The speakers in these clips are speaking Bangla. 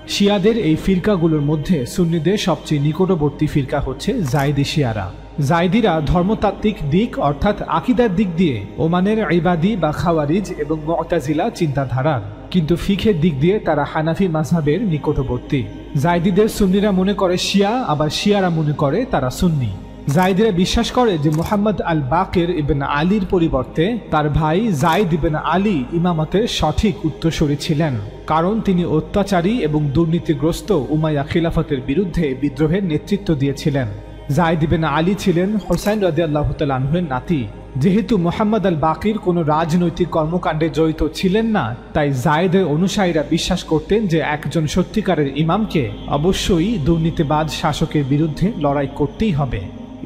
শিয়াদের এই ফিরকাগুলোর মধ্যে সুন্নিদের সবচেয়ে নিকটবর্তী ফিরকা হচ্ছে জায়দি শিয়ারা। জায়দিরা ধর্মতাত্ত্বিক দিক অর্থাৎ আকিদার দিক দিয়ে ওমানের ইবাদি বা খাওয়ারিজ এবং মুতাজিলা চিন্তাধারার, কিন্তু ফিখের দিক দিয়ে তারা হানাফি মাযহাবের নিকটবর্তী। জায়দিদের সুন্নিরা মনে করে শিয়া, আবার শিয়ারা মনে করে তারা সুন্নি। জায়দিরা বিশ্বাস করে যে মুহাম্মদ আল বাকির ইবন আলীর পরিবর্তে তার ভাই জায়দ ইবন আলী ইমামতের সঠিক উত্তরসূরি ছিলেন, কারণ তিনি অত্যাচারী এবং দুর্নীতিগ্রস্ত উমাইয়া খিলাফতের বিরুদ্ধে বিদ্রোহের নেতৃত্ব দিয়েছিলেন। জায়দ ইবন আলী ছিলেন হোসাইন রাদিয়াল্লাহু তাআলা আনহুর নাতি। যেহেতু মুহাম্মদ আল বাকির কোনো রাজনৈতিক কর্মকাণ্ডে জড়িত ছিলেন না, তাই জায়েদের অনুসারীরা বিশ্বাস করতেন যে একজন সত্যিকারের ইমামকে অবশ্যই দুর্নীতিবাজ শাসকের বিরুদ্ধে লড়াই করতেই হবে।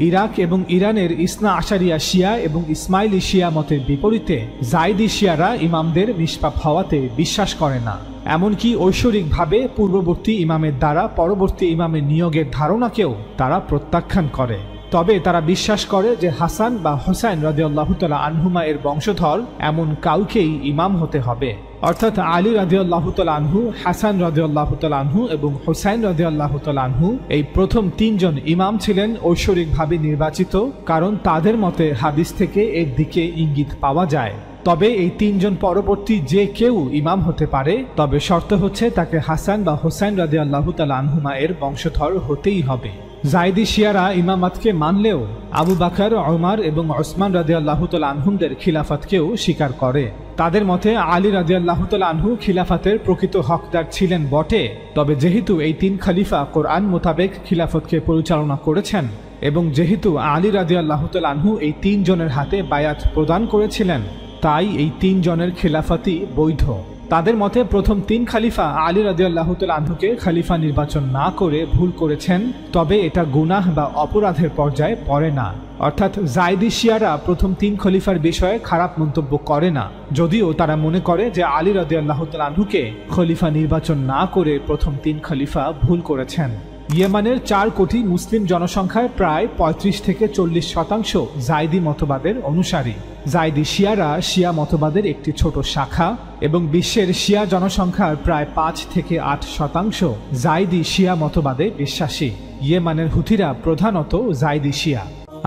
ইরাক এবং ইরানের ইসনা আশারিয়া শিয়া এবং ইসমাইলি শিয়া মতের বিপরীতে জায়দি শিয়ারা ইমামদের নিষ্পাপ হওয়াতে বিশ্বাস করে না। এমনকি ঐশ্বরিকভাবে পূর্ববর্তী ইমামের দ্বারা পরবর্তী ইমামের নিয়োগের ধারণাকেও তারা প্রত্যাখ্যান করে। তবে তারা বিশ্বাস করে যে হাসান বা হোসাইন রাদিয়াল্লাহু তাআলা আনহুমা এর বংশধর এমন কাউকেই ইমাম হতে হবে, অর্থাৎ আলী রাদিয়াল্লাহু তাআলা আনহু, হাসান রাদিয়াল্লাহু তাআলা আনহু এবং হোসাইন রাদিয়াল্লাহু তাআলা আনহু এই প্রথম তিনজন ইমাম ছিলেন ঐশ্বরিকভাবে নির্বাচিত, কারণ তাদের মতে হাদিস থেকে এর দিকে ইঙ্গিত পাওয়া যায়। তবে এই তিনজন পরবর্তী যে কেউ ইমাম হতে পারে, তবে শর্ত হচ্ছে তাকে হাসান বা হোসাইন রাদিয়াল্লাহু তাআলা আনহুমা এর বংশধর হতেই হবে। জায়দি শিয়ারা ইমামাতকে মানলেও আবু বকর, ওমর এবং ওসমান রাদিয়াল্লাহু তাআলা আনহুমদের খিলাফতকেও স্বীকার করে। তাদের মতে আলী রাদিয়াল্লাহু তাআলা আনহু খিলাফতের প্রকৃত হকদার ছিলেন বটে, তবে যেহেতু এই তিন খলিফা কোরআন মোতাবেক খিলাফতকে পরিচালনা করেছেন এবং যেহেতু আলী রাদিয়াল্লাহু তাআলা আনহু এই তিনজনের হাতে বায়াত প্রদান করেছিলেন, তাই এই তিনজনের খিলাফতই বৈধ। তাদের মতে প্রথম তিন খলিফা আলী রাদিয়াল্লাহু তাআলা আনহুকে খলিফা নির্বাচন না করে ভুল করেছেন, তবে এটা গুনাহ বা অপরাধের পর্যায়ে পড়ে না। অর্থাৎ জায়দি শিয়ারা প্রথম তিন খলিফার বিষয়ে খারাপ মন্তব্য করে না, যদিও তারা মনে করে যে আলী রাদিয়াল্লাহু তাআলা আনহুকে খলিফা নির্বাচন না করে প্রথম তিন খলিফা ভুল করেছেন। ইয়েমানের 4 কোটি মুসলিম জনসংখ্যায় প্রায় 35 থেকে 40% জায়দি মতবাদের অনুসারী। জায়দি শিয়ারা শিয়া মতবাদের একটি ছোট শাখা এবং বিশ্বের শিয়া জনসংখ্যার প্রায় 5 থেকে 8% জায়দি শিয়া মতবাদে বিশ্বাসী। ইয়েমানের হুথিরা প্রধানত জায়দি শিয়া।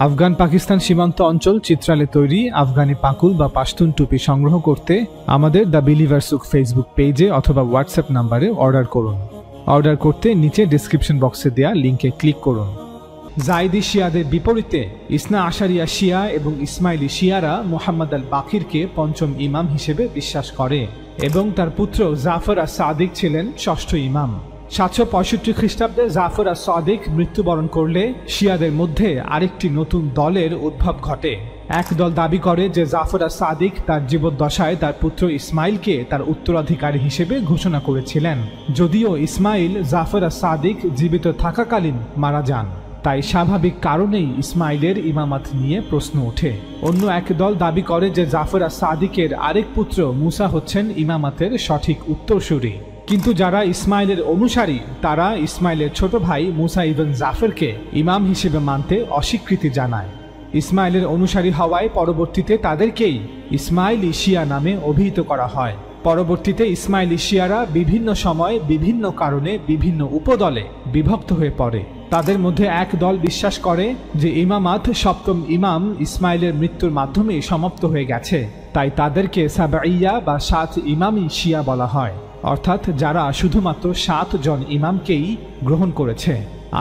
আফগান পাকিস্তান সীমান্ত অঞ্চল চিত্রালে তৈরি আফগানি পাকুল বা পাশতুন টুপি সংগ্রহ করতে আমাদের দ্য বিলিভার সুক ফেসবুক পেজে অথবা হোয়াটসঅ্যাপ নাম্বারে অর্ডার করুন। অর্ডার করতে নিচে ডেসক্রিপশন বক্সে দেয়া লিঙ্কে ক্লিক করুন। জায়দি শিয়াদের বিপরীতে ইসনা আশারিয়া শিয়া এবং ইসমাইলি শিয়ারা মুহাম্মদ আল বাকিরকে পঞ্চম ইমাম হিসেবে বিশ্বাস করে এবং তার পুত্র জাফর আস-সাদিক ছিলেন ষষ্ঠ ইমাম। 765 খ্রিস্টাব্দে জাফর আস-সাদিক মৃত্যুবরণ করলে শিয়াদের মধ্যে আরেকটি নতুন দলের উদ্ভব ঘটে। এক দল দাবি করে যে জাফর আস-সাদিক তার জীবদ্দশায় তার পুত্র ইসমাইলকে তার উত্তরাধিকারী হিসেবে ঘোষণা করেছিলেন, যদিও ইসমাইল জাফর আস-সাদিক জীবিত থাকাকালীন মারা যান। তাই স্বাভাবিক কারণেই ইসমাইলের ইমামাত নিয়ে প্রশ্ন ওঠে। অন্য এক দল দাবি করে যে জাফর আস-সাদিকের আরেক পুত্র মুসা হচ্ছেন ইমামাতের সঠিক উত্তরসূরি, কিন্তু যারা ইসমাইলের অনুসারী তারা ইসমাইলের ছোট ভাই মুসা ইবন জাফরকে ইমাম হিসেবে মানতে অস্বীকৃতি জানায়। ইসমাইলের অনুসারী হওয়ায় পরবর্তীতে তাদেরকেই ইসমাইলি শিয়া নামে অভিহিত করা হয়। পরবর্তীতে ইসমাইলি শিয়ারা বিভিন্ন সময়ে বিভিন্ন কারণে বিভিন্ন উপদলে বিভক্ত হয়ে পড়ে। তাদের মধ্যে এক দল বিশ্বাস করে যে ইমামাত সপ্তম ইমাম ইসমাইলের মৃত্যুর মাধ্যমে সমাপ্ত হয়ে গেছে, তাই তাদেরকে সাবঈয়া বা 7 ইমামি শিয়া বলা হয়, অর্থাৎ যারা শুধুমাত্র 7 জন ইমামকেই গ্রহণ করেছে।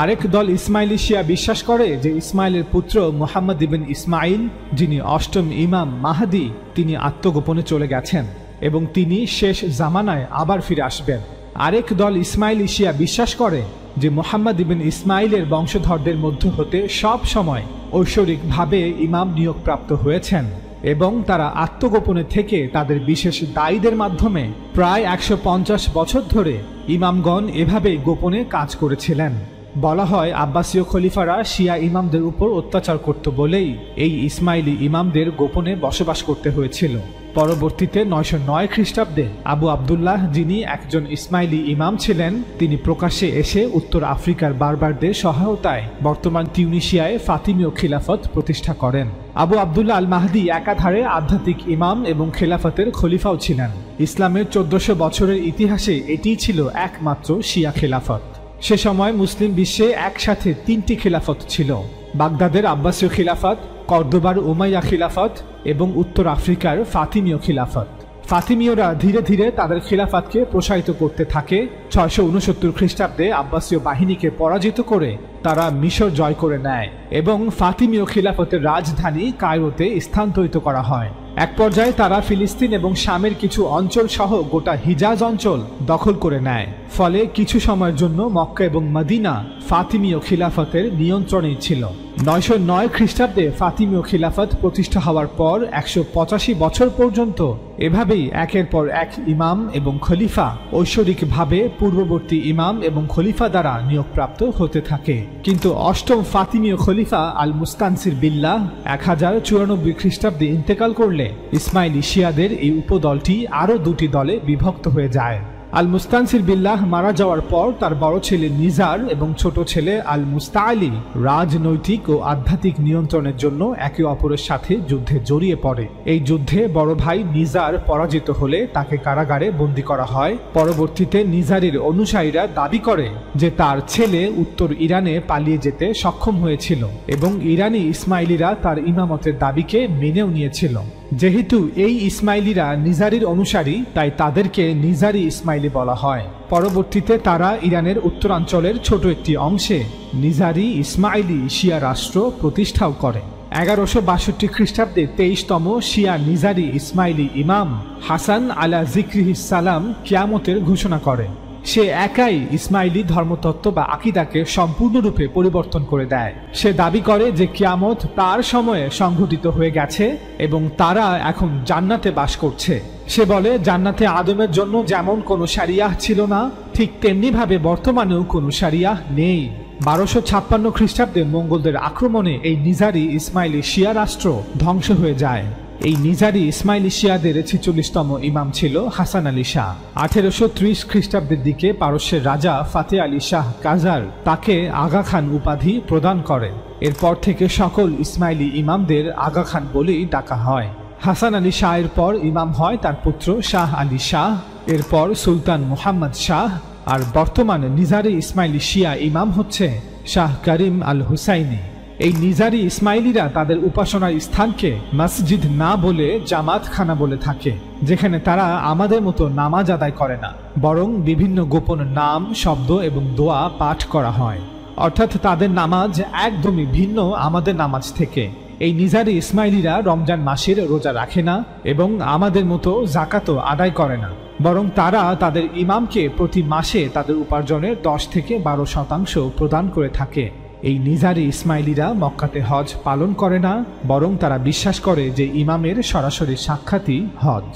আরেক দল ইসমাইলি শিয়া বিশ্বাস করে যে ইসমাইলের পুত্র মুহাম্মদ ইবন ইসমাইল, যিনি অষ্টম ইমাম মাহদি, তিনি আত্মগোপনে চলে গেছেন এবং তিনি শেষ জামানায় আবার ফিরে আসবেন। আরেক দল ইসমাইলি শিয়া বিশ্বাস করে যে মুহাম্মদ ইবন ইসমাইলের বংশধরদের মধ্য হতে সব সময় ঐশ্বরিকভাবে ইমাম নিয়োগপ্রাপ্ত হয়েছেন এবং তারা আত্মগোপনে থেকে তাদের বিশেষ দায়ীদের মাধ্যমে প্রায় 150 বছর ধরে ইমামগণ এভাবেই গোপনে কাজ করেছিলেন। বলা হয় আব্বাসীয় খলিফারা শিয়া ইমামদের উপর অত্যাচার করত বলেই এই ইসমাইলি ইমামদের গোপনে বসবাস করতে হয়েছিল। পরবর্তীতে 909 খ্রিস্টাব্দে আবু আবদুল্লাহ, যিনি একজন ইসমাইলি ইমাম ছিলেন, তিনি প্রকাশ্যে এসে উত্তর আফ্রিকার বারবারদের সহায়তায় বর্তমান তিউনিসিয়ায় ফাতিমীয় খিলাফত প্রতিষ্ঠা করেন। আবু আবদুল্লাহ আল মাহদি একাধারে আধ্যাত্মিক ইমাম এবং খেলাফতের খলিফাও ছিলেন। ইসলামের 1400 বছরের ইতিহাসে এটিই ছিল একমাত্র শিয়া খেলাফত। সে সময় মুসলিম বিশ্বে একসাথে 3টি খেলাফত ছিল: বাগদাদের আব্বাসীয় খিলাফত, কর্দোবার উমাইয়া খিলাফত এবং উত্তর আফ্রিকার ফাতিমীয় খিলাফত। ফাতিমীয়রা ধীরে ধীরে তাদের খিলাফতকে প্রসারিত করতে থাকে। 669 খ্রিস্টাব্দে আব্বাসীয় বাহিনীকে পরাজিত করে তারা মিশর জয় করে নেয় এবং ফাতিমীয় খিলাফতের রাজধানী কায়রোতে স্থানান্তরিত করা হয়। এক পর্যায়ে তারা ফিলিস্তিন এবং শামের কিছু অঞ্চল সহ গোটা হিজাজ অঞ্চল দখল করে নেয়। ফলে কিছু সময়ের জন্য মক্কা এবং মদিনা ফাতিমীয় খিলাফতের নিয়ন্ত্রণেই ছিল। 909 খ্রিস্টাব্দে ফাতিমীয় খিলাফত প্রতিষ্ঠা হওয়ার পর 185 বছর পর্যন্ত এভাবেই একের পর এক ইমাম এবং খলিফা ঐশ্বরিকভাবে পূর্ববর্তী ইমাম এবং খলিফা দ্বারা নিয়োগপ্রাপ্ত হতে থাকে। কিন্তু অষ্টম ফাতিমীয় খলিফা আল মুস্তানসির বিল্লাহ 1094 খ্রিস্টাব্দে ইন্তেকাল করলে ইসমাইলি শিয়াদের এই উপদলটি আরও 2টি দলে বিভক্ত হয়ে যায়। আল মুস্তানসির বিল্লাহ মারা যাওয়ার পর তার বড় ছেলে নিজার এবং ছোট ছেলে আল মুস্তাআলি রাজনৈতিক ও আধ্যাত্মিক নিয়ন্ত্রণের জন্য একে অপরের সাথে যুদ্ধে জড়িয়ে পড়ে। এই যুদ্ধে বড় ভাই নিজার পরাজিত হলে তাকে কারাগারে বন্দী করা হয়। পরবর্তীতে নিজারের অনুসারীরা দাবি করে যে তার ছেলে উত্তর ইরানে পালিয়ে যেতে সক্ষম হয়েছিল এবং ইরানি ইসমাইলিরা তার ইমামতের দাবিকে মেনেও নিয়েছিল। যেহেতু এই ইসমাইলিরা নিজারির অনুসারী, তাই তাদেরকে নিজারি ইসমাইলি বলা হয়। পরবর্তীতে তারা ইরানের উত্তরাঞ্চলের ছোট একটি অংশে নিজারি ইসমাইলি শিয়া রাষ্ট্র প্রতিষ্ঠাও করে। 1162 খ্রিস্টাব্দে 23তম শিয়া নিজারি ইসমাইলি ইমাম হাসান আলা জিক্রিহিস সালাম কিয়ামতের ঘোষণা করে। সে একাই ইসমাইলি ধর্মতত্ত্ব বা আকিদাকে সম্পূর্ণরূপে পরিবর্তন করে দেয়। সে দাবি করে যে কিয়ামত তার সময়ে সংঘটিত হয়ে গেছে এবং তারা এখন জান্নাতে বাস করছে। সে বলে, জান্নাতে আদমের জন্য যেমন কোনো শারিয়াহ ছিল না, ঠিক তেমনিভাবে বর্তমানেও কোনো শারিয়াহ নেই। 1256 খ্রিস্টাব্দে মঙ্গলদের আক্রমণে এই নিজারি ইসমাইলি শিয়া রাষ্ট্র ধ্বংস হয়ে যায়। এই নিজারি ইসমাইলি শিয়াদের 46তম ইমাম ছিল হাসান আলী শাহ। 1830 খ্রিস্টাব্দের দিকে পারস্যের রাজা ফাতে আলী শাহ কাজার তাকে আগা খান উপাধি প্রদান করে। এরপর থেকে সকল ইসমাইলি ইমামদের আগা খান বলেই ডাকা হয়। হাসান আলী শাহের পর ইমাম হয় তার পুত্র শাহ আলী শাহ, এরপর সুলতান মুহাম্মদ শাহ, আর বর্তমানে নিজারি ইসমাইলি শিয়া ইমাম হচ্ছে শাহ করিম আল হুসাইনি। এই নিজারি ইসমাইলিরা তাদের উপাসনার স্থানকে মসজিদ না বলে জামাতখানা বলে থাকে, যেখানে তারা আমাদের মতো নামাজ আদায় করে না, বরং বিভিন্ন গোপন নাম, শব্দ এবং দোয়া পাঠ করা হয়। অর্থাৎ তাদের নামাজ একদমই ভিন্ন আমাদের নামাজ থেকে। এই নিজারি ইসমাইলিরা রমজান মাসের রোজা রাখে না এবং আমাদের মতো জাকাতও আদায় করে না, বরং তারা তাদের ইমামকে প্রতি মাসে তাদের উপার্জনের 10 থেকে 12% প্রদান করে থাকে। এই নিজারি ইসমাইলিরা মক্কাতে হজ পালন করে না, বরং তারা বিশ্বাস করে যে ইমামের সরাসরি সাক্ষাৎই হজ।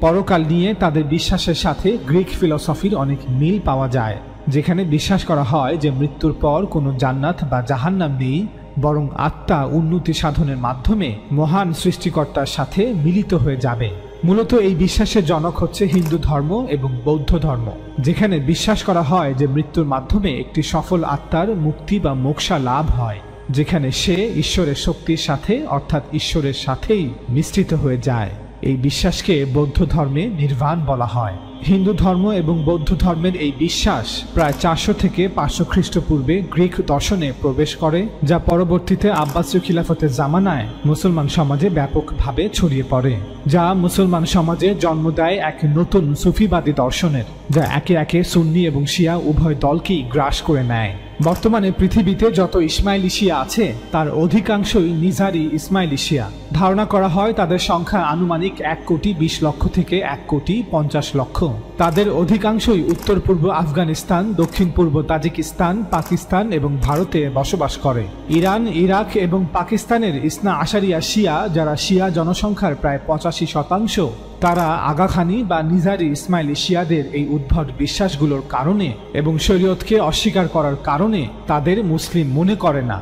পরকাল নিয়ে তাদের বিশ্বাসের সাথে গ্রিক ফিলসফির অনেক মিল পাওয়া যায়, যেখানে বিশ্বাস করা হয় যে মৃত্যুর পর কোনো জান্নাত বা জাহান্নাম নেই, বরং আত্মা উন্নতি সাধনের মাধ্যমে মহান সৃষ্টিকর্তার সাথে মিলিত হয়ে যাবে। মূলত এই বিশ্বাসের জনক হচ্ছে হিন্দু ধর্ম এবং বৌদ্ধ ধর্ম, যেখানে বিশ্বাস করা হয় যে মৃত্যুর মাধ্যমে একটি সফল আত্মার মুক্তি বা মোক্ষা লাভ হয়, যেখানে সে ঈশ্বরের শক্তির সাথে অর্থাৎ ঈশ্বরের সাথেই মিশ্রিত হয়ে যায়। এই বিশ্বাসকে বৌদ্ধ ধর্মে নির্বাণ বলা হয়। হিন্দু ধর্ম এবং বৌদ্ধ ধর্মের এই বিশ্বাস প্রায় 400 থেকে 500 খ্রিস্টপূর্বে গ্রিক দর্শনে প্রবেশ করে, যা পরবর্তীতে আব্বাসীয় খিলাফতের জামানায় মুসলমান সমাজে ব্যাপকভাবে ছড়িয়ে পড়ে, যা মুসলমান সমাজে জন্ম দেয় এক নতুন সুফিবাদী দর্শনের, যা একে একে সুন্নি এবং শিয়া উভয় দলকেই গ্রাস করে নেয়। বর্তমানে পৃথিবীতে যত ইসমাইলি শিয়া আছে তার অধিকাংশই নিজারি ইসমাইলি শিয়া। ধারণা করা হয় তাদের সংখ্যা আনুমানিক 1,20,00,000 থেকে 1,50,00,000। তাদের অধিকাংশই উত্তর পূর্ব আফগানিস্তান, দক্ষিণ পূর্ব তাজিকিস্তান, পাকিস্তান এবং ভারতে বসবাস করে। ইরান, ইরাক এবং পাকিস্তানের ইসনা আশারিয়া শিয়া, যারা শিয়া জনসংখ্যার প্রায় 85%, তারা আগাখানি বা নিজারি ইসমাইলি শিয়াদের এই উদ্ভট বিশ্বাসগুলোর কারণে এবং শরীয়তকে অস্বীকার করার কারণে তাদের মুসলিম মনে করে না।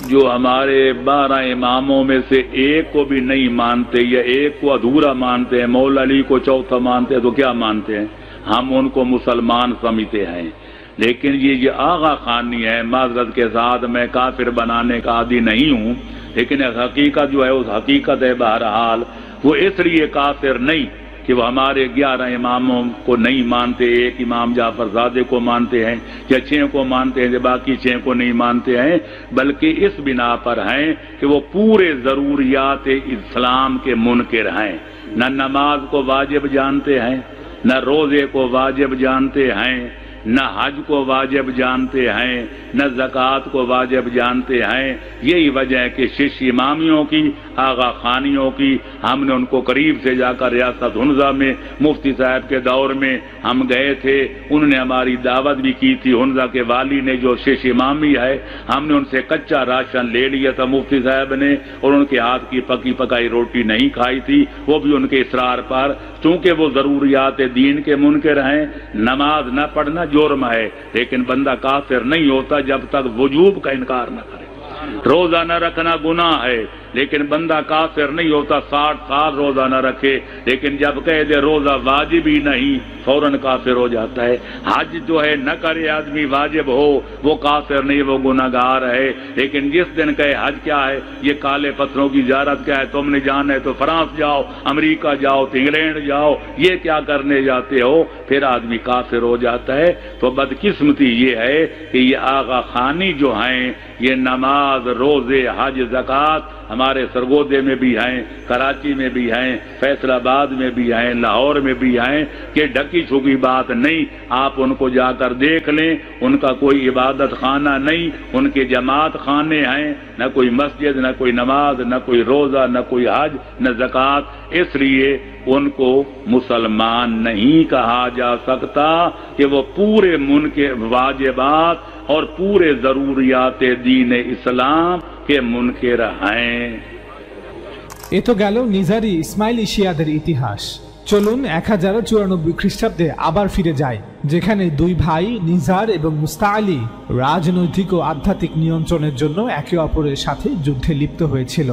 जो हमारे 12 इमामों में से एक को भी नहीं मानते या एक को अधूरा मानते हैं, मौला अली को चौथा मानते हैं, तो क्या मानते हैं? हम उनको मुसलमान समझते हैं। लेकिन ये आगा खानी है, माजरत के साथ मैं काफिर बनाने का आदी नहीं हूँ, लेकिन हकीकत जो है उस हकीकत है। बहरहाल वो इसलिए काफिर नहीं कि वो हमारे 11 इमामों को नहीं मानते, एक इमाम जाफर ज़ादे को मानते हैं या 6 को मानते हैं, बाकी 6 को नहीं मानते हैं, बल्कि इस बिना पर हैं कि वो पूरे ज़रूरियात इस्लाम के मुनकिर हैं। न नमाज को वाजिब जानते हैं, न रोज़े को वाजिब जानते हैं, न हज को वाजिब जानते हैं, न ज़कात को वाजिब जानते हैं। यही वजह है कि शिश इमामियों की, आगा खानियों की, हमने उनको करीब से जाकर रियासत हुन्ज़ा में मुफ्ती साहब के दौर में हम गए थे, उन्होंने हमारी दावत भी की थी। हुन्ज़ा के वाली ने जो शिश इमामी है, हमने उनसे कच्चा राशन ले लिया था मुफ्ती साहब ने, और उनके हाथ की पकी पकाई रोटी नहीं खाई थी, वो भी उनके इसरार पर। चूंकि वो ज़रूरियात दीन के मुनकिर हैं, नमाज न पढ़ना जुर्म है, लेकिन बंदा काफिर नहीं होता जब तक वजूब का इनकार न करे। रोजा न रखना गुनाह है, लेकिन बंदा काफिर नहीं होता 60 साल रोजा न रखे, लेकिन जब कह दे रोजा वाजिब ही नहीं, फौरन काफिर हो जाता है। हज जो है न करे आदमी वाजिब हो, वो काफिर नहीं, वो गुनाहगार है। लेकिन जिस दिन कहे हज क्या है, ये काले पत्थरों की ज़ियारत क्या है, तुमने जाना है तो फ्रांस जाओ, अमेरिका जाओ, तो इंग्लैंड जाओ, ये क्या करने जाते हो, फिर आदमी काफिर हो जाता है। तो बदकिस्मती ये है कि ये आगा खानी जो हैं, ये नमाज, रोजे, हज, ज़कात हमारे सरगोदे में भी हैं, कराची में भी हैं, फैसलाबाद में भी हैं, लाहौर में भी हैं, कि ढकी छुपी बात नहीं। आप उनको जाकर देख लें, उनका कोई इबादत खाना नहीं, उनके जमात खाने हैं, न कोई मस्जिद, न कोई नमाज, न कोई रोजा, न कोई हज, न ज़कात। इसलिए उनको मुसलमान नहीं कहा जा सकता कि वो पूरे मुनके वाजिबात और पूरे ज़रूरियात दीन इस्लाम के मुनकिर हैं। এ তো গেল নিজারি ইসমাইলি শিয়াদের ইতিহাস। চলুন 1094 খ্রিস্টাব্দে আবার ফিরে যাই, যেখানে দুই ভাই নিজার এবং মুস্তাআলী রাজনৈতিক ও আধ্যাত্মিক নিয়ন্ত্রণের জন্য একে অপরের সাথে যুদ্ধে লিপ্ত হয়েছিল।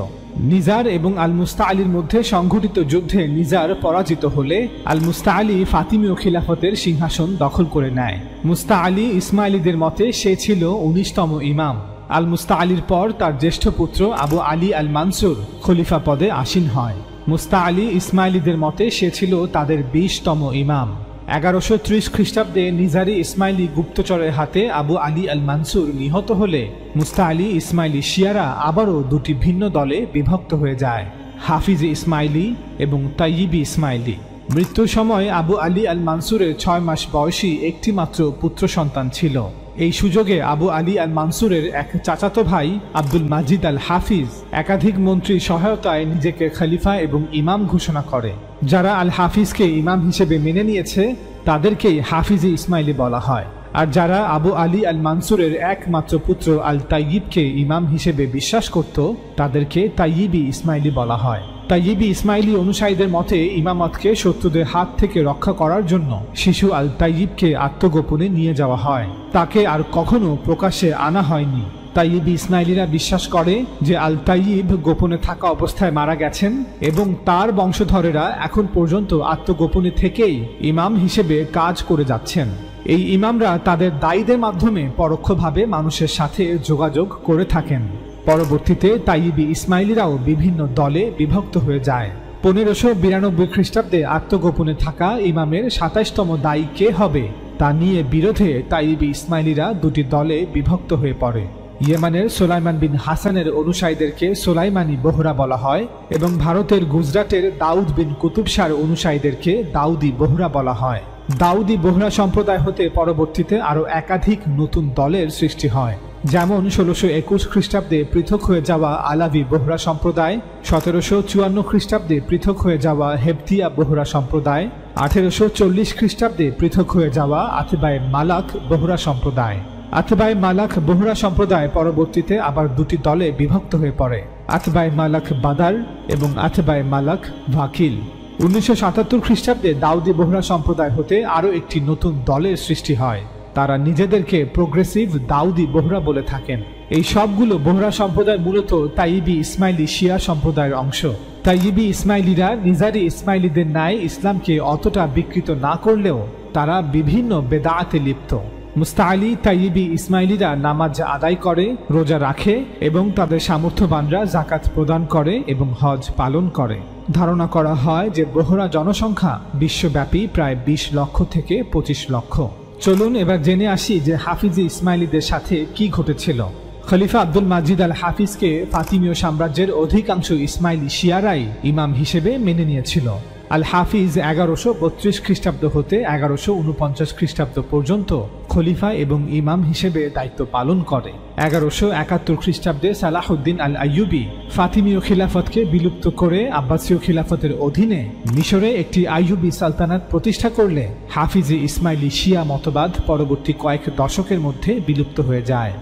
নিজার এবং আল মুস্তাআলীর মধ্যে সংঘটিত যুদ্ধে নিজার পরাজিত হলে আল মুস্তাআলী ফাতিমীয় খিলাফতের সিংহাসন দখল করে নেয়। মুস্তাআলী ইসমাইলিদের মতে সে ছিল 19তম ইমাম। আল মুস্তাআলীর পর তার জ্যেষ্ঠ পুত্র আবু আলী আল মানসুর খলিফা পদে আসীন হয়। মুস্তাআলী ইসমাইলিদের মতে সে ছিল তাদের 20তম ইমাম। 1130 খ্রিস্টাব্দে নিজারি ইসমাইলি গুপ্তচরের হাতে আবু আলী আল মানসুর নিহত হলে মুস্তাআলী ইসমাইলি শিয়ারা আবারও দুটি ভিন্ন দলে বিভক্ত হয়ে যায়, হাফিজে ইসমাইলি এবং তাইয়িবি ইসমাইলি। মৃত্যুর সময় আবু আলী আল মানসুরের 6 মাস বয়সী একটি মাত্র পুত্র সন্তান ছিল। এই সুযোগে আবু আলী আল মানসুরের এক চাচাতো ভাই আব্দুল মাজিদ আল হাফিজ একাধিক মন্ত্রীর সহায়তায় নিজেকে খলিফা এবং ইমাম ঘোষণা করে। যারা আল হাফিজকে ইমাম হিসেবে মেনে নিয়েছে তাদেরকেই হাফিজে ইসমাইলি বলা হয়, আর যারা আবু আলী আল মানসুরের একমাত্র পুত্র আল তাইয়িবকে ইমাম হিসেবে বিশ্বাস করত তাদেরকে তাইয়িবি ইসমাইলি বলা হয়। তাইয়িবি ইসমাইলি অনুসারীদের মতে ইমামতকে শত্রুদের হাত থেকে রক্ষা করার জন্য শিশু আল তাইয়িবকে আত্মগোপনে নিয়ে যাওয়া হয়, তাকে আর কখনো প্রকাশ্যে আনা হয়নি। তাইয়িবি ইসমাইলিরা বিশ্বাস করে যে আল তাইয়িব গোপনে থাকা অবস্থায় মারা গেছেন এবং তার বংশধরেরা এখন পর্যন্ত আত্মগোপনে থেকেই ইমাম হিসেবে কাজ করে যাচ্ছেন। এই ইমামরা তাদের দায়ীদের মাধ্যমে পরোক্ষভাবে মানুষের সাথে যোগাযোগ করে থাকেন। পরবর্তীতে তাইয়িবি ইসমাইলিরাও বিভিন্ন দলে বিভক্ত হয়ে যায়। 1592 খ্রিস্টাব্দে আত্মগোপনে থাকা ইমামের 27তম দায়ী কে হবে তা নিয়ে বিরোধে তাইয়িবি ইসমাইলিরা দুটি দলে বিভক্ত হয়ে পড়ে। ইয়েমানের সোলাইমান বিন হাসানের অনুসারীদেরকে সোলাইমানি বোহরা বলা হয় এবং ভারতের গুজরাটের দাউদ বিন কুতুব শাহর অনুসারীদেরকে দাউদি বোহরা বলা হয়। দাউদি বোহরা সম্প্রদায় হতে পরবর্তীতে আরও একাধিক নতুন দলের সৃষ্টি হয়, যেমন 1621 খ্রিস্টাব্দে পৃথক হয়ে যাওয়া আলাভি বোহরা সম্প্রদায়, 1754 খ্রিস্টাব্দে পৃথক হয়ে যাওয়া হেবতিয়া বোহরা সম্প্রদায়, 1840 খ্রিস্টাব্দে পৃথক হয়ে যাওয়া আতবায়ে মালাক বোহরা সম্প্রদায়। আতবায়ে মালাক বোহরা সম্প্রদায় পরবর্তীতে আবার দুটি দলে বিভক্ত হয়ে পড়ে, আতবায়ে মালাক বাদার এবং আতবায়ে মালাক ভাকিল। 1977 খ্রিস্টাব্দে দাউদি বোহরা সম্প্রদায় হতে আরও একটি নতুন দলের সৃষ্টি হয়, তারা নিজেদেরকে প্রোগ্রেসিভ দাউদি বোহরা বলে থাকেন। এই সবগুলো বোহরা সম্প্রদায় মূলত তাইয়িবি ইসমাইলি শিয়া সম্প্রদায়ের অংশ। তাইয়িবি ইসমাইলিরা নিজারি ইসমাইলিদের ন্যায় ইসলামকে অতটা বিকৃত না করলেও তারা বিভিন্ন বেদাতে লিপ্ত। মুস্তাআলি তাইয়িবি ইসমাইলিরা নামাজ আদায় করে, রোজা রাখে এবং তাদের সামর্থ্যবানরা যাকাত প্রদান করে এবং হজ পালন করে। ধারণা করা হয় যে বোহরা জনসংখ্যা বিশ্বব্যাপী প্রায় 20 লক্ষ থেকে 25 লক্ষ। চলুন এবার জেনে আসি যে হাফিজি ইসমাইলিদের সাথে কি ঘটেছিল। খলিফা আব্দুল মাজিদ আল হাফিজকে ফাতিমীয় সাম্রাজ্যের অধিকাংশ ইসমাইলি শিয়ারাই ইমাম হিসেবে মেনে নিয়েছিল। আল হাফিজ 1132 খ্রিস্টাব্দ হতে 1149 খ্রিস্টাব্দ পর্যন্ত খলিফা এবং ইমাম হিসেবে দায়িত্ব পালন করে। 1171 খ্রিস্টাব্দে সালাহউদ্দিন আল আইয়ুবী ফাতিমীয় খিলাফতকে বিলুপ্ত করে আব্বাসীয় খিলাফতের অধীনে মিশরে একটি আইয়ুবী সালতানাত প্রতিষ্ঠা করলে হাফিজি ইসমাইলি শিয়া মতবাদ পরবর্তী কয়েক দশকের মধ্যে বিলুপ্ত হয়ে যায়।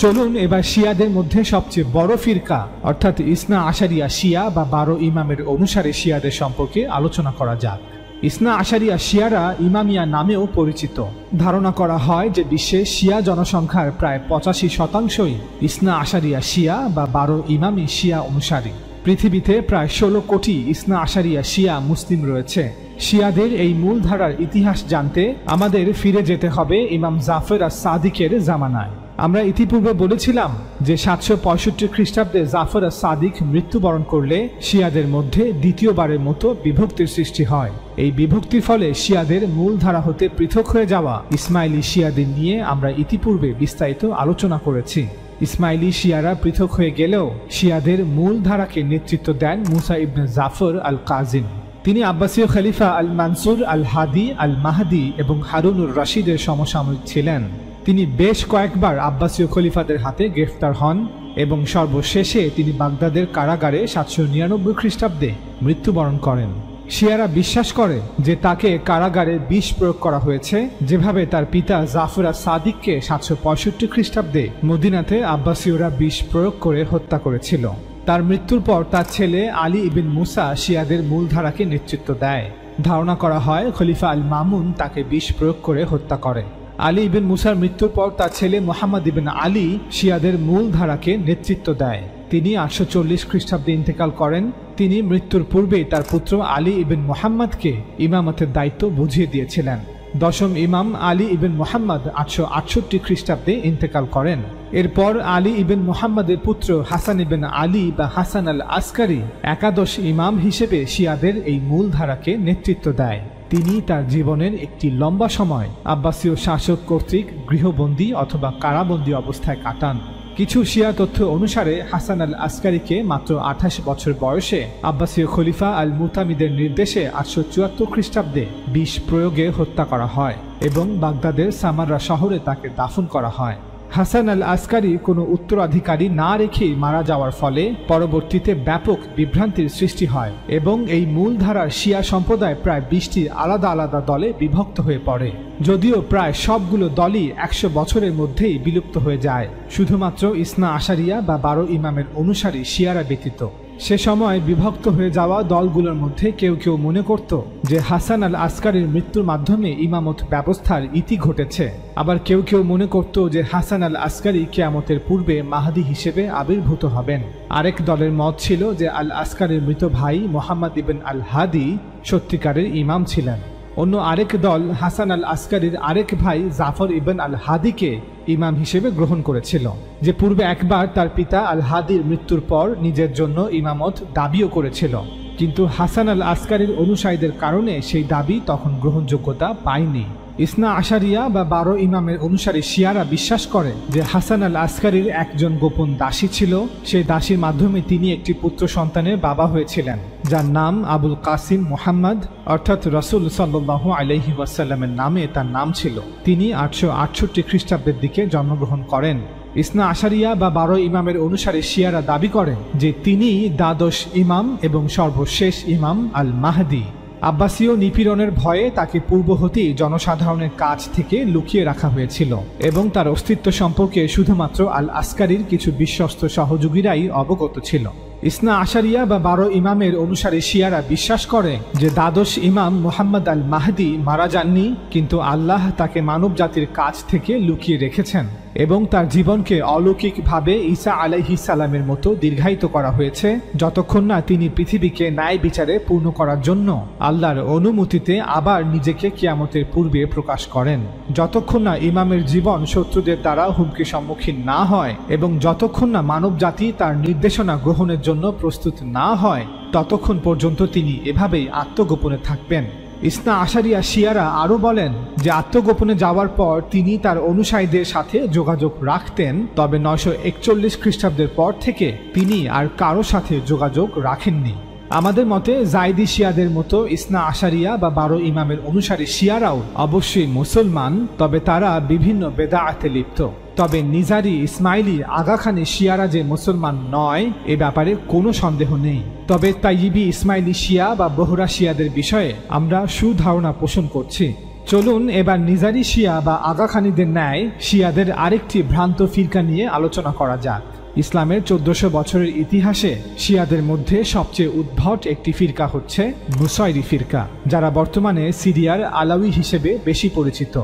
চলুন এবার শিয়াদের মধ্যে সবচেয়ে বড় ফিরকা অর্থাৎ ইসনা আশারিয়া শিয়া বা 12 ইমামের অনুসারে শিয়াদের সম্পর্কে আলোচনা করা যাক। ইসনা আশারিয়া শিয়ারা ইমামিয়া নামেও পরিচিত। ধারণা করা হয় যে বিশ্বে শিয়া জনসংখ্যার প্রায় 85% ইসনা আশারিয়া শিয়া বা 12 ইমামি শিয়া অনুসারী। পৃথিবীতে প্রায় 16 কোটি ইসনা আশারিয়া শিয়া মুসলিম রয়েছে। শিয়াদের এই মূল ধারার ইতিহাস জানতে আমাদের ফিরে যেতে হবে ইমাম জাফর আস-সাদিকের জামানায়। আমরা ইতিপূর্বে বলেছিলাম যে 765 খ্রিস্টাব্দে জাফর আস-সাদিক মৃত্যুবরণ করলে শিয়াদের মধ্যে দ্বিতীয়বারের মতো বিভক্তির সৃষ্টি হয়। এই বিভক্তির ফলে শিয়াদের মূল ধারা হতে পৃথক হয়ে যাওয়া ইসমাইলি শিয়াদের নিয়ে আমরা ইতিপূর্বে বিস্তারিত আলোচনা করেছি। ইসমাইলি শিয়ারা পৃথক হয়ে গেলেও শিয়াদের মূল ধারাকে নেতৃত্ব দেন মুসা ইবনে জাফর আল কাজিম। তিনি আব্বাসীয় খলিফা আল মানসুর আল হাদি আল মাহদি এবং হারুনুর রশিদের সমসাময়িক ছিলেন। তিনি বেশ কয়েকবার আব্বাসীয় খলিফাদের হাতে গ্রেফতার হন এবং সর্বশেষে তিনি বাগদাদের কারাগারে 799 খ্রিস্টাব্দে মৃত্যুবরণ করেন। শিয়ারা বিশ্বাস করে যে তাকে কারাগারে বিষ প্রয়োগ করা হয়েছে, যেভাবে তার পিতা জাফর আস-সাদিককে 765 খ্রিস্টাব্দে মদিনাতে আব্বাসীয়রা বিষ প্রয়োগ করে হত্যা করেছিল। তার মৃত্যুর পর তার ছেলে আলী ইবিন মুসা শিয়াদের মূলধারাকে নেতৃত্ব দেয়। ধারণা করা হয় খলিফা আল মামুন তাকে বিষ প্রয়োগ করে হত্যা করে। আলী ইবিন মুসার মৃত্যুর পর তার ছেলে মোহাম্মদ ইবিন আলী শিয়াদের মূল ধারাকে নেতৃত্ব দেয়। তিনি 840 খ্রিস্টাব্দে ইন্তেকাল করেন। তিনি মৃত্যুর পূর্বেই তার পুত্র আলী ইবিন মুহাম্মদকে ইমামতের দায়িত্ব বুঝিয়ে দিয়েছিলেন। দশম ইমাম আলী ইবিন মুহাম্মদ 868 খ্রিস্টাব্দে ইন্তেকাল করেন। এরপর আলী ইবিন মুহাম্মদের পুত্র হাসান ইবিন আলী বা হাসান আল আসকারি একাদশ ইমাম হিসেবে শিয়াদের এই মূল ধারাকে নেতৃত্ব দেয়। তিনি তার জীবনের একটি লম্বা সময় আব্বাসীয় শাসক কর্তৃক গৃহবন্দী অথবা কারাবন্দী অবস্থায় কাটান। কিছু শিয়া তথ্য অনুসারে হাসান আল আসকারিকে মাত্র 28 বছর বয়সে আব্বাসীয় খলিফা আল মুতামিদের নির্দেশে 874 খ্রিস্টাব্দে বিষ প্রয়োগে হত্যা করা হয় এবং বাগদাদের সামাররা শহরে তাকে দাফন করা হয়। হাসান আল আসকারি কোনো উত্তরাধিকারী না রেখেই মারা যাওয়ার ফলে পরবর্তীতে ব্যাপক বিভ্রান্তির সৃষ্টি হয় এবং এই মূলধারার শিয়া সম্প্রদায় প্রায় 20টি আলাদা আলাদা দলে বিভক্ত হয়ে পড়ে। যদিও প্রায় সবগুলো দলই 100 বছরের মধ্যেই বিলুপ্ত হয়ে যায়, শুধুমাত্র ইসনা আশারিয়া বা 12 ইমামের অনুসারী শিয়ারা ব্যতীত। সে সময় বিভক্ত হয়ে যাওয়া দলগুলোর মধ্যে কেউ কেউ মনে করত যে হাসান আল আসকারির মৃত্যুর মাধ্যমে ইমামত ব্যবস্থার ইতি ঘটেছে। আবার কেউ কেউ মনে করত যে হাসান আল আসকারি কিয়ামতের পূর্বে মাহদি হিসেবে আবির্ভূত হবেন। আরেক দলের মত ছিল যে আল আসকারির মৃত ভাই মোহাম্মদ ইবিন আল হাদি সত্যিকারের ইমাম ছিলেন। অন্য আরেক দল হাসান আল আসকারির আরেক ভাই জাফর ইবন আল হাদিকে ইমাম হিসেবে গ্রহণ করেছিল, যে পূর্বে একবার তার পিতা আল হাদির মৃত্যুর পর নিজের জন্য ইমামত দাবিও করেছিল, কিন্তু হাসান আল আসকারির অনুসারীদের কারণে সেই দাবি তখন গ্রহণযোগ্যতা পায়নি। ইসনা আশারিয়া বা 12 ইমামের অনুসারী শিয়ারা বিশ্বাস করে যে হাসান আল আসকারির একজন গোপন দাসী ছিল। সেই দাসীর মাধ্যমে তিনি একটি পুত্র সন্তানের বাবা হয়েছিলেন, যার নাম আবুল কাসিম মুহাম্মদ, অর্থাৎ রাসূল সাল্লাল্লাহু আলাইহি ওয়াসাল্লামের নামে তার নাম ছিল। তিনি 868 খ্রিস্টাব্দের দিকে জন্মগ্রহণ করেন। ইসনা আশারিয়া বা 12 ইমামের অনুসারী শিয়ারা দাবি করে যে তিনি দ্বাদশ ইমাম এবং সর্বশেষ ইমাম আল মাহদি। আব্বাসীয় নিপীড়নের ভয়ে তাকে পূর্ব হতেই জনসাধারণের কাছ থেকে লুকিয়ে রাখা হয়েছিল এবং তার অস্তিত্ব সম্পর্কে শুধুমাত্র আল আসকারির কিছু বিশ্বস্ত সহযোগীরাই অবগত ছিল। ইসনা আশারিয়া বা 12 ইমামের অনুসারী শিয়ারা বিশ্বাস করে যে দ্বাদশ ইমাম মুহাম্মদ আল মাহদি মারা যাননি, কিন্তু আল্লাহ তাকে মানব জাতির কাছ থেকে লুকিয়ে রেখেছেন এবং তার জীবনকে অলৌকিকভাবে ঈসা আলাইহিস সালামের মতো দীর্ঘায়িত করা হয়েছে যতক্ষণ না তিনি পৃথিবীকে ন্যায় বিচারে পূর্ণ করার জন্য আল্লাহর অনুমতিতে আবার নিজেকে কিয়ামতের পূর্বে প্রকাশ করেন। যতক্ষণ না ইমামের জীবন শত্রুদের দ্বারা হুমকির সম্মুখীন না হয় এবং যতক্ষণ না মানব জাতি তার নির্দেশনা গ্রহণের জন্য প্রস্তুত না হয়, ততক্ষণ পর্যন্ত তিনি এভাবেই আত্মগোপনে থাকবেন। ইসনা আশারিয়া শিয়ারা আরও বলেন যে আত্মগোপনে যাওয়ার পর তিনি তার অনুসারীদের সাথে যোগাযোগ রাখতেন, তবে 941 খ্রিস্টাব্দের পর থেকে তিনি আর কারো সাথে যোগাযোগ রাখেননি। আমাদের মতে জাইদি শিয়াদের মতো ইসনা আশারিয়া বা 12 ইমামের অনুসারী শিয়ারাও অবশ্যই মুসলমান, তবে তারা বিভিন্ন বেদাআতে লিপ্ত। তবে নিজারি, ইসমাইলি, আগাখানি শিয়ারা যে মুসলমান নয় এ ব্যাপারে কোনো সন্দেহ নেই। তবে তাইয়িবি ইসমাইলি শিয়া বা বহরা শিয়াদের বিষয়ে আমরা সুধারণা পোষণ করছি। চলুন এবার নিজারি শিয়া বা আগাখানিদের ন্যায় শিয়াদের আরেকটি ভ্রান্ত ফিরকা নিয়ে আলোচনা করা যাক। ইসলামের 1400 বছরের ইতিহাসে শিয়াদের মধ্যে সবচেয়ে উদ্ভট একটি ফিরকা হচ্ছে নুসাইরি ফিরকা, যারা বর্তমানে সিরিয়ার আলাউই হিসেবে বেশি পরিচিত।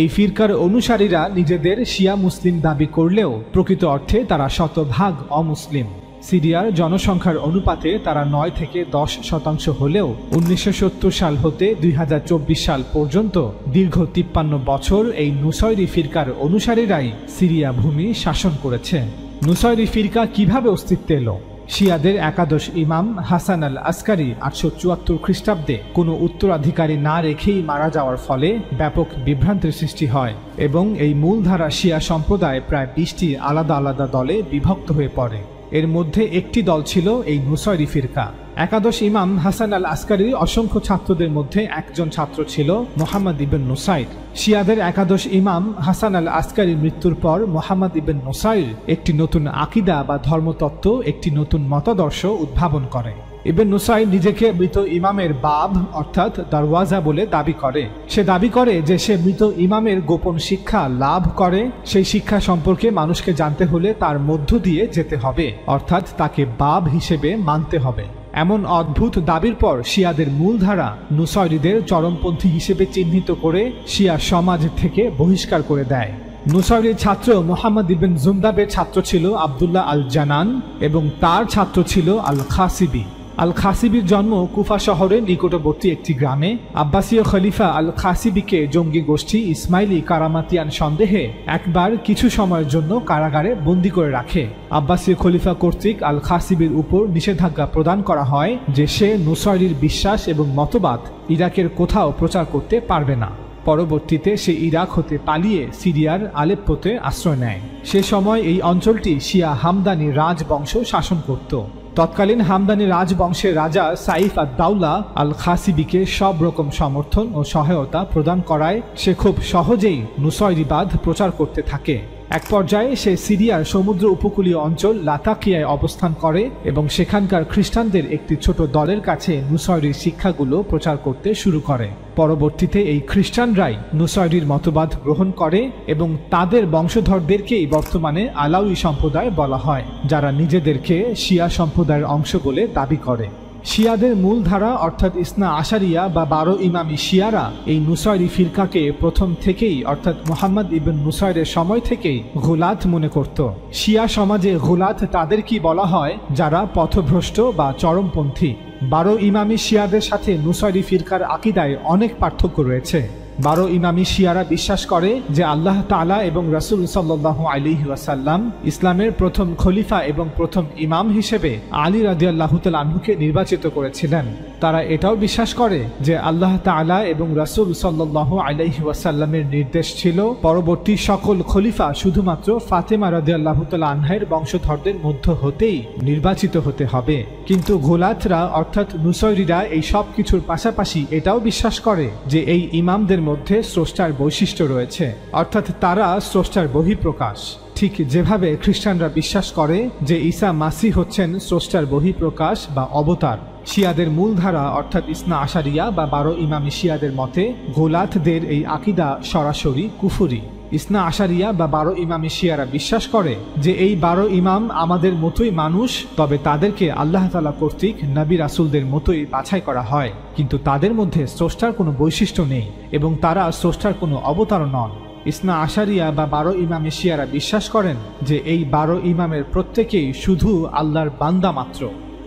এই ফিরকার অনুসারীরা নিজেদের শিয়া মুসলিম দাবি করলেও প্রকৃত অর্থে তারা শতভাগ অমুসলিম। সিরিয়ার জনসংখ্যার অনুপাতে তারা 9 থেকে 10% হলেও 1970 সাল হতে 2024 সাল পর্যন্ত দীর্ঘ 53 বছর এই নুসাইরি ফিরকার অনুসারীরাই সিরিয়া ভূমি শাসন করেছে। নুসাইরি ফিরকা কিভাবে অস্তিত্বে এলো? শিয়াদের একাদশ ইমাম হাসান আল আসকারি 874 খ্রিস্টাব্দে কোনো উত্তরাধিকারী না রেখেই মারা যাওয়ার ফলে ব্যাপক বিভ্রান্তির সৃষ্টি হয় এবং এই মূলধারা শিয়া সম্প্রদায় প্রায় 20টি আলাদা আলাদা দলে বিভক্ত হয়ে পড়ে। এর মধ্যে একটি দল ছিল এই নুসাইরি ফিরকা। একাদশ ইমাম হাসান আল আসকারির অসংখ্য ছাত্রদের মধ্যে একজন ছাত্র ছিল মুহাম্মদ ইবন নুসাইর। শিয়াদের একাদশ ইমাম হাসান আল আসকারির মৃত্যুর পর মুহাম্মদ ইবন নুসাইর একটি নতুন আকিদা বা ধর্মতত্ত্ব, একটি নতুন মতাদর্শ উদ্ভাবন করে। ইবন নুসাইর নিজেকে মৃত ইমামের বাব অর্থাৎ দরওয়াজা বলে দাবি করে। সে দাবি করে যে সে মৃত ইমামের গোপন শিক্ষা লাভ করে। সেই শিক্ষা সম্পর্কে মানুষকে জানতে হলে তার মধ্য দিয়ে যেতে হবে, অর্থাৎ তাকে বাব হিসেবে মানতে হবে। এমন অদ্ভুত দাবির পর শিয়াদের মূলধারা নুসাইরিদের চরমপন্থী হিসেবে চিহ্নিত করে শিয়া সমাজ থেকে বহিষ্কার করে দেয়। নুসাইরির ছাত্র মুহাম্মদ ইবন জুন্দাবের ছাত্র ছিল আবদুল্লাহ আল জানান এবং তার ছাত্র ছিল আল খাসিবি। আল খাসিবির জন্ম কুফা শহরের নিকটবর্তী একটি গ্রামে। আব্বাসীয় খলিফা আল খাসিবিকে জঙ্গি গোষ্ঠী ইসমাইলি কারামাতিয়ান সন্দেহে একবার কিছু সময়ের জন্য কারাগারে বন্দী করে রাখে। আব্বাসীয় খলিফা কর্তৃক আল খাসিবির উপর নিষেধাজ্ঞা প্রদান করা হয় যে সে নুসাইরির বিশ্বাস এবং মতবাদ ইরাকের কোথাও প্রচার করতে পারবে না। পরবর্তীতে সে ইরাক হতে পালিয়ে সিরিয়ার আলেপ্পোতে আশ্রয় নেয়। সে সময় এই অঞ্চলটি শিয়া হামদানি রাজবংশ শাসন করত। তৎকালীন হামদানি রাজবংশের রাজা সাইফ আদ-দাওলা আল খাসিবিকে সব রকম সমর্থন ও সহায়তা প্রদান করায় সে খুব সহজেই নুসাইরিবাদ প্রচার করতে থাকে। এক পর্যায়ে সে সিরিয়ার সমুদ্র উপকূলীয় অঞ্চল লাতাকিয়ায় অবস্থান করে এবং সেখানকার খ্রিস্টানদের একটি ছোট দলের কাছে নুসাইরির শিক্ষাগুলো প্রচার করতে শুরু করে। পরবর্তীতে এই খ্রিস্টানরাই নুসাইরির মতবাদ গ্রহণ করে এবং তাদের বংশধরদেরকেই বর্তমানে আলাউই সম্প্রদায় বলা হয়, যারা নিজেদেরকে শিয়া সম্প্রদায়ের অংশ বলে দাবি করে। শিয়াদের মূলধারা অর্থাৎ ইসনা আশারিয়া বা 12 ইমামি শিয়ারা এই নুসাইরি ফিরকাকে প্রথম থেকেই অর্থাৎ মুহাম্মদ ইবন নুসাইরের সময় থেকেই গুলাত মনে করত। শিয়া সমাজে গুলাত তাদেরকেই বলা হয় যারা পথভ্রষ্ট বা চরমপন্থী। 12 ইমামি শিয়াদের সাথে নুসাইরি ফিরকার আকিদায় অনেক পার্থক্য রয়েছে। 12 ইমামি শিয়ারা বিশ্বাস করে যে আল্লাহ তাআলা এবং রাসূল সাল্লাল্লাহু আলাইহি ওয়াসাল্লাম ইসলামের প্রথম খলিফা এবং প্রথম ইমাম হিসেবে আলী রাদিয়াল্লাহু তাআলা আনহুকে নির্বাচিত করেছিলেন। তারা এটাও বিশ্বাস করে যে আল্লাহ তাআলা এবং রাসূল সাল্লাল্লাহু আলাইহি ওয়াসাল্লামের নির্দেশ ছিল পরবর্তী সকল খলিফা শুধুমাত্র ফাতেমা রাদিয়াল্লাহু তাআলা আনহার বংশধরদের মধ্য হতেই নির্বাচিত হতে হবে। কিন্তু গোলাতরা অর্থাৎ নুসাইরিরা এই সব কিছুর পাশাপাশি এটাও বিশ্বাস করে যে এই ইমামদের মধ্যে স্রষ্টার বৈশিষ্ট্য রয়েছে, অর্থাৎ তারা স্রষ্টার বহিঃপ্রকাশ। ঠিক যেভাবে খ্রিস্টানরা বিশ্বাস করে যে ঈসা মাসিহ হচ্ছেন স্রষ্টার বহিঃপ্রকাশ বা অবতার। শিয়াদের মূলধারা অর্থাৎ ইসনা আশারিয়া বা 12 ইমামি শিয়াদের মতে গোলাতদের এই আকিদা সরাসরি কুফরি। ইসনা আশারিয়া বা 12 ইমামি শিয়ারা বিশ্বাস করে যে এই 12 ইমাম আমাদের মতোই মানুষ, তবে তাদেরকে আল্লাহ তাআলা কর্তৃক নবী রাসূলদের মতোই বাছাই করা হয়, কিন্তু তাদের মধ্যে স্রষ্টার কোনো বৈশিষ্ট্য নেই এবং তারা স্রষ্টার কোনো অবতার নন। ইসনা আশারিয়া বা 12 ইমামি শিয়ারা বিশ্বাস করেন যে এই 12 ইমামের প্রত্যেকেই শুধু আল্লাহর বান্দা মাত্র।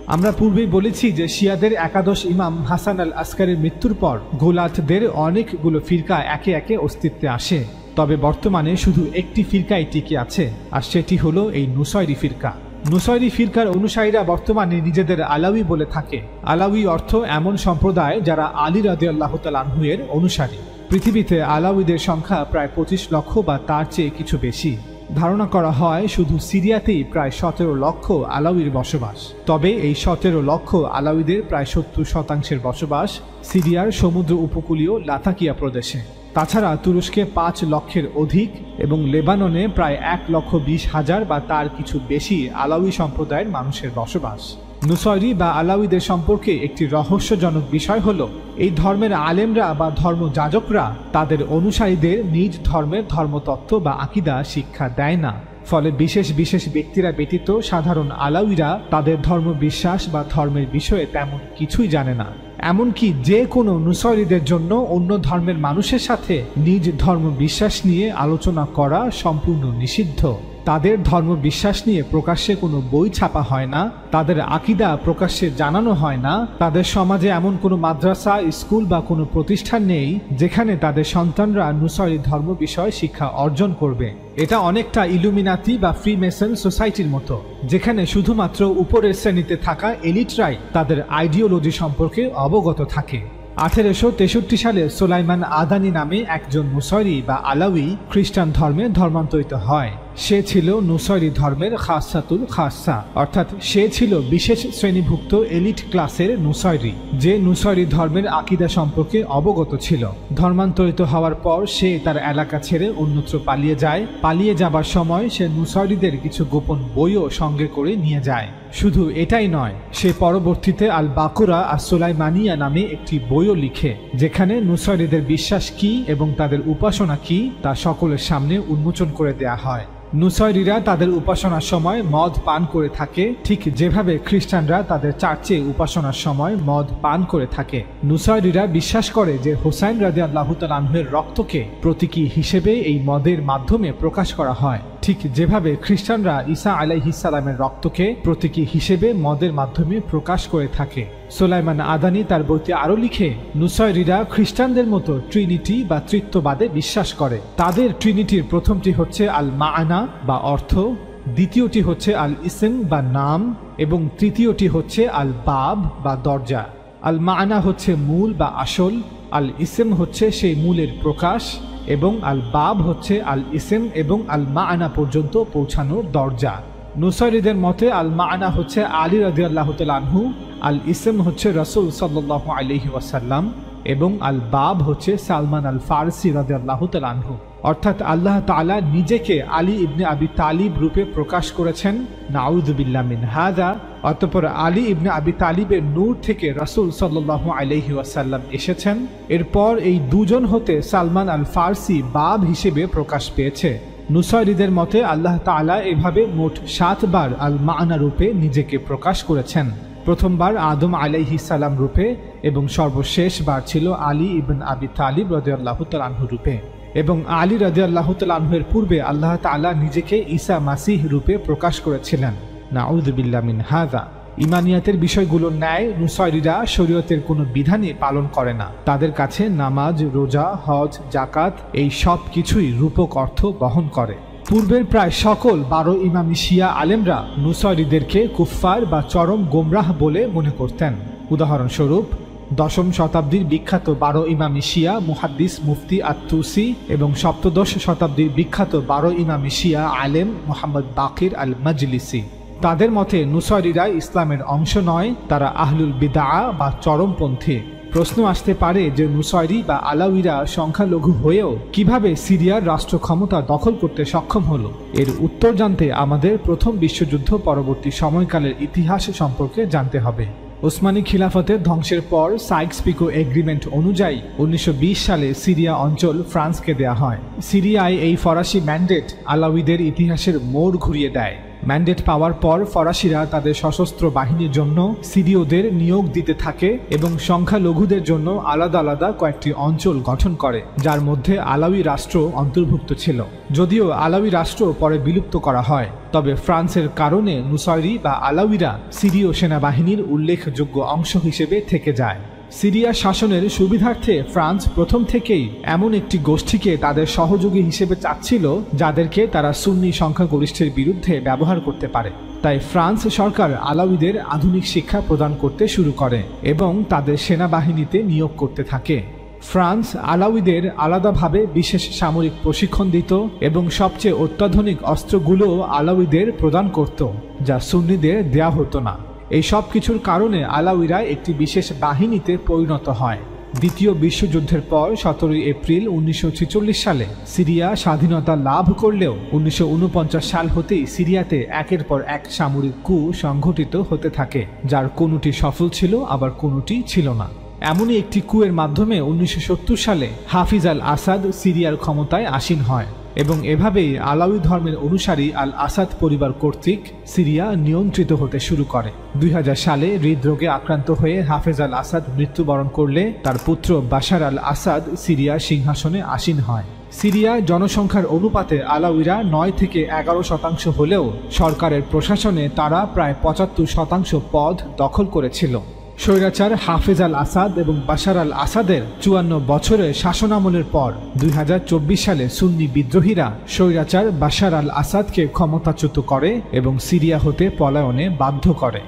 আমরা পূর্বেই বলেছি যে শিয়াদের একাদশ ইমাম হাসান আল আসকারের মৃত্যুর পর গোলাতদের অনেকগুলো ফিরকা একে একে অস্তিত্বে আসে, তবে বর্তমানে শুধু একটি ফিরকাই টিকে আছে, আর সেটি হলো এই নুসাইরি ফিরকা। নুসাইরি ফিরকার অনুসারীরা বর্তমানে নিজেদের আলাউই বলে থাকে। আলাউই অর্থ এমন সম্প্রদায় যারা আলী রাদিয়াল্লাহু তাআলা আনহু এর অনুসারী। পৃথিবীতে আলাউইদের সংখ্যা প্রায় 25 লক্ষ বা তার চেয়ে কিছু বেশি। ধারণা করা হয় শুধু সিরিয়াতেই প্রায় 17 লক্ষ আলাউইর বসবাস। তবে এই 17 লক্ষ আলাউইদের প্রায় 70% বসবাস সিরিয়ার সমুদ্র উপকূলীয় লাতাকিয়া প্রদেশে। তাছাড়া তুরস্কে 5 লক্ষের অধিক এবং লেবাননে প্রায় 1,20,000 বা তার কিছু বেশি আলাউই সম্প্রদায়ের মানুষের বসবাস। নুসাইরি বা আলাউইদের সম্পর্কে একটি রহস্যজনক বিষয় হলো এই ধর্মের আলেমরা বা ধর্মযাজকরা তাদের অনুসারীদের নিজ ধর্মের ধর্মতত্ত্ব বা আকীদা শিক্ষা দেয় না। ফলে বিশেষ বিশেষ ব্যক্তিরা ব্যতীত সাধারণ আলাউইরা তাদের ধর্ম বিশ্বাস বা ধর্মের বিষয়ে তেমন কিছুই জানে না। এমনকি যে কোনো নুসাইরিদের জন্য অন্য ধর্মের মানুষের সাথে নিজ ধর্ম বিশ্বাস নিয়ে আলোচনা করা সম্পূর্ণ নিষিদ্ধ। তাদের ধর্ম বিশ্বাস নিয়ে প্রকাশ্যে কোনো বই ছাপা হয় না, তাদের আকীদা প্রকাশ্যে জানানো হয় না, তাদের সমাজে এমন কোনো মাদ্রাসা, স্কুল বা কোনো প্রতিষ্ঠান নেই যেখানে তাদের সন্তানরা নুসাইরি ধর্ম বিষয়ে শিক্ষা অর্জন করবে। এটা অনেকটা ইলুমিনাতি বা ফ্রিমেসন সোসাইটির মতো, যেখানে শুধুমাত্র উপরের শ্রেণীতে থাকা এলিটরাই তাদের আইডিওলজি সম্পর্কে অবগত থাকে। 1863 সালে সুলাইমান আদানি নামে একজন নুসাইরি বা আলাউই খ্রিস্টান ধর্মে ধর্মান্তরিত হয়। সে ছিল নুসাইরি ধর্মের খাসাতুল খাসা, অর্থাৎ সে ছিল বিশেষ শ্রেণীভুক্ত এলিট ক্লাসের নুসাইরি, যে নুসাইরি ধর্মের আকীদা সম্পর্কে অবগত ছিল। ধর্মান্তরিত হওয়ার পর সে তার এলাকা ছেড়ে অন্যত্র পালিয়ে যায়। পালিয়ে যাবার সময় সে নুসাইরিদের কিছু গোপন বইও সঙ্গে করে নিয়ে যায়। শুধু এটাই নয়, সে পরবর্তীতে আল বাকুরা আর সুলাইমানিয়া নামে একটি বইও লিখে, যেখানে নুসাইরিদের বিশ্বাস কি এবং তাদের উপাসনা কি তা সকলের সামনে উন্মোচন করে দেয়া হয়। নুসাইরিরা তাদের উপাসনার সময় মদ পান করে থাকে, ঠিক যেভাবে খ্রিস্টানরা তাদের চার্চে উপাসনার সময় মদ পান করে থাকে। নুসাইরিরা বিশ্বাস করে যে হোসাইন রাদিয়াল্লাহু তাআলা আনহুর রক্তকে প্রতীকী হিসেবে এই মদের মাধ্যমে প্রকাশ করা হয়, ঠিক যেভাবে খ্রিস্টানরা ঈসা আলাইহিস সালামের রক্তকে প্রতীকী হিসেবে মদের মাধ্যমে প্রকাশ করে থাকে। সুলাইমান আদানি তার বইতে আরো লিখে, নুসাইরিরা খ্রিস্টানদের মতো ট্রিনিটি বা ত্রিত্ববাদে বিশ্বাস করে। তাদের ট্রিনিটির প্রথমটি হচ্ছে আল মাআনা বা অর্থ, দ্বিতীয়টি হচ্ছে আল ইসম বা নাম এবং তৃতীয়টি হচ্ছে আল বাব বা দরজা। আল মাআনা হচ্ছে মূল বা আসল, আল ইসম হচ্ছে সেই মূলের প্রকাশ এবং আল বাব হচ্ছে আল ইসম এবং আল মাআনা পর্যন্ত পৌঁছানোর দরজা। নুসাইরিদের মতে আল মাআনা হচ্ছে আলী রাদিয়াল্লাহু তাআলা আনহু, আল ইসম হচ্ছে রাসূল সাল্লাল্লাহু আলাইহি ওয়াসাল্লাম এবং আল বাব হচ্ছে সালমান আল ফারসি রাদিয়াল্লাহু তাআলা আনহু। অর্থাৎ আল্লাহ তাআলা নিজেকে আলী ইবনে আবি তালিব রূপে প্রকাশ করেছেন, নাউযু বিল্লাহ মিন হাযা। অতঃপর আলী ইবনে আবি তালিবের নূর থেকে রাসূল সাল্লাল্লাহু আলাইহি ওয়াসাল্লাম এসেছেন। এরপর এই দুজন হতে সালমান আল ফারসি বাব হিসেবে প্রকাশ পেয়েছে। নুসাইরিদের মতে আল্লাহ তাআলা এভাবে মোট 7 বার আল মাআনা রূপে নিজেকে প্রকাশ করেছেন। প্রথমবার আদম আলাইহিস সালাম রূপে এবং সর্বশেষ বার ছিল আলী ইবনে আবি তালিব রাদিয়াল্লাহু তাআলা আনহু রূপে। এবং আলী রাদিয়াল্লাহু তাআলা আনহুর পূর্বে আল্লাহ তাআলা নিজেকে ঈসা মাসীহ রূপে প্রকাশ করেছিলেন, নাউযু বিল্লাহ মিন হাযা। ইমানিয়াতের বিষয়গুলোর ন্যায় নুসাইরিরা শরীয়তের কোনো বিধানই পালন করে না। তাদের কাছে নামাজ, রোজা, হজ, যাকাত এই সব কিছুই রূপক অর্থ বহন করে। পূর্বের প্রায় সকল 12 ইমামি শিয়া আলেমরা নুসাইরিদেরকে কুফফার বা চরম গোমরাহ বলে মনে করতেন। উদাহরণস্বরূপ 10ম শতাব্দীর বিখ্যাত 12 ইমামি শিয়া মুহাদ্দিস মুফতি আত-তুসি এবং 17শ শতাব্দীর বিখ্যাত 12 ইমামি শিয়া আলেম মুহাম্মদ বাকির আল মাজলিসি। তাদের মতে নুসাইরিরা ইসলামের অংশ নয়, তারা আহলুল বিদআ বা চরমপন্থী। প্রশ্ন আসতে পারে যে নুসাইরি বা আলাউইরা সংখ্যালঘু হয়েও কিভাবে সিরিয়ার রাষ্ট্র ক্ষমতা দখল করতে সক্ষম হলো। এর উত্তর জানতে আমাদের প্রথম বিশ্বযুদ্ধ পরবর্তী সময়কালের ইতিহাস সম্পর্কে জানতে হবে। ওসমানী খিলাফতের ধ্বংসের পর সাইক্স পিকো এগ্রিমেন্ট অনুযায়ী 1920 সালে সিরিয়া অঞ্চল ফ্রান্সকে দেয়া হয়। সিরিয়ায় এই ফরাসি ম্যান্ডেট আলাউইদের ইতিহাসের মোড় ঘুরিয়ে দেয়। ম্যান্ডেট পাওয়ার পর ফরাসিরা তাদের সশস্ত্র বাহিনীর জন্য সিরীয়দের নিয়োগ দিতে থাকে এবং সংখ্যালঘুদের জন্য আলাদা আলাদা কয়েকটি অঞ্চল গঠন করে, যার মধ্যে আলাউই রাষ্ট্র অন্তর্ভুক্ত ছিল। যদিও আলাউই রাষ্ট্র পরে বিলুপ্ত করা হয়, তবে ফ্রান্সের কারণে নুসাইরি বা আলাউইরা সিরীয় সেনাবাহিনীর উল্লেখযোগ্য অংশ হিসেবে থেকে যায়। সিরিয়া শাসনের সুবিধার্থে ফ্রান্স প্রথম থেকেই এমন একটি গোষ্ঠীকে তাদের সহযোগী হিসেবে চাচ্ছিল যাদেরকে তারা সুন্নি সংখ্যাগরিষ্ঠের বিরুদ্ধে ব্যবহার করতে পারে। তাই ফ্রান্স সরকার আলাউইদের আধুনিক শিক্ষা প্রদান করতে শুরু করে এবং তাদের সেনাবাহিনীতে নিয়োগ করতে থাকে। ফ্রান্স আলাউইদের আলাদাভাবে বিশেষ সামরিক প্রশিক্ষণ দিত এবং সবচেয়ে অত্যাধুনিক অস্ত্রগুলো আলাউইদের প্রদান করত, যা সুন্নিদের দেয়া হতো না। এই সব কিছুর কারণে আলাউইরা একটি বিশেষ বাহিনীতে পরিণত হয়। দ্বিতীয় বিশ্বযুদ্ধের পর 17 এপ্রিল 1946 সালে সিরিয়া স্বাধীনতা লাভ করলেও 1949 সাল হতেই সিরিয়াতে একের পর এক সামরিক কূ সংঘটিত হতে থাকে, যার কোনোটি সফল ছিল আবার কোনোটি ছিল না। এমনই একটি কুয়ের মাধ্যমে 1970 সালে হাফিজ আল আসাদ সিরিয়ার ক্ষমতায় আসীন হয় এবং এভাবেই আলাউই ধর্মের অনুসারী আল আসাদ পরিবার কর্তৃক সিরিয়া নিয়ন্ত্রিত হতে শুরু করে। 2000 সালে হৃদরোগে আক্রান্ত হয়ে হাফেজ আল আসাদ মৃত্যুবরণ করলে তার পুত্র বাশার আল আসাদ সিরিয়ার সিংহাসনে আসীন হয়। সিরিয়ার জনসংখ্যার অনুপাতে আলাউইরা 9 থেকে 11% হলেও সরকারের প্রশাসনে তারা প্রায় 75% পদ দখল করেছিল। স্বৈরাচার হাফেজ আল আসাদ এবং বাশার আল আসাদের 54 বছরের শাসনামলের পর 2024 সালে সুন্নি বিদ্রোহীরা স্বৈরাচার বাশার আল আসাদকে ক্ষমতাচ্যুত করে এবং সিরিয়া হতে পলায়নে বাধ্য করে।